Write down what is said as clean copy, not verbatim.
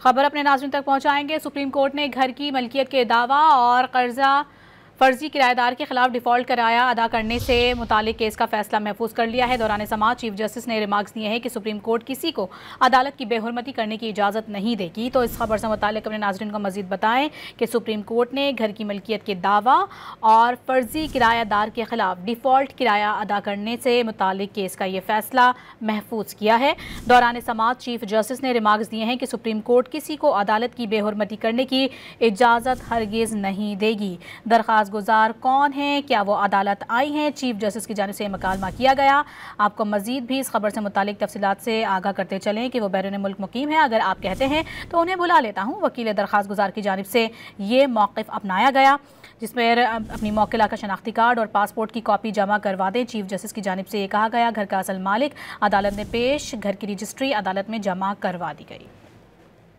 खबर अपने नाज़रीन तक पहुंचाएंगे। सुप्रीम कोर्ट ने घर की मलकियत के दावा और कर्जा फर्जी किराएदार के खिलाफ डिफॉल्ट किराया अदा करने से मुतालिक केस का फैसला महफूज कर लिया है। दौरान समाज चीफ जस्टिस ने रिमार्क्स दिए हैं कि सुप्रीम कोर्ट किसी को अदालत की बेहुरमती करने की इजाज़त नहीं देगी। तो इस खबर से मुतालिक अपने नाज़रीन को मजीद बताएं कि सुप्रीम कोर्ट ने घर की मलकियत के दावा और फर्जी किरायादार के खिलाफ डिफॉल्ट किराया अदा करने से मुतालिक केस का ये फैसला महफूज किया है। दौरान समाज चीफ जस्टिस ने रिमार्क्स दिए हैं कि सुप्रीम कोर्ट किसी को अदालत की बेहुरमती करने की इजाज़त हरगिज़ नहीं देगी। दरख्वास्त गुजार कौन है, क्या वो अदालत आई हैं, चीफ जस्टिस की जानिब से मुकालमा किया गया। आपको मजीद भी इस खबर से मुतालिक तफसीलात से आगाह करते चलें कि वो बैरून मुल्क मुकीम है। अगर आप कहते हैं तो उन्हें बुला लेता हूँ। वकील दरख्वास्त गुजार की जानिब से ये मौक़िफ़ अपनाया गया, जिसमें अपनी मौकिला का शनाख्ती कार्ड और पासपोर्ट की कॉपी जमा करवा दें। चीफ जस्टिस की जानिब से ये कहा गया, घर का असल मालिक अदालत में पेश, घर की रजिस्ट्री अदालत में जमा करवा दी गई।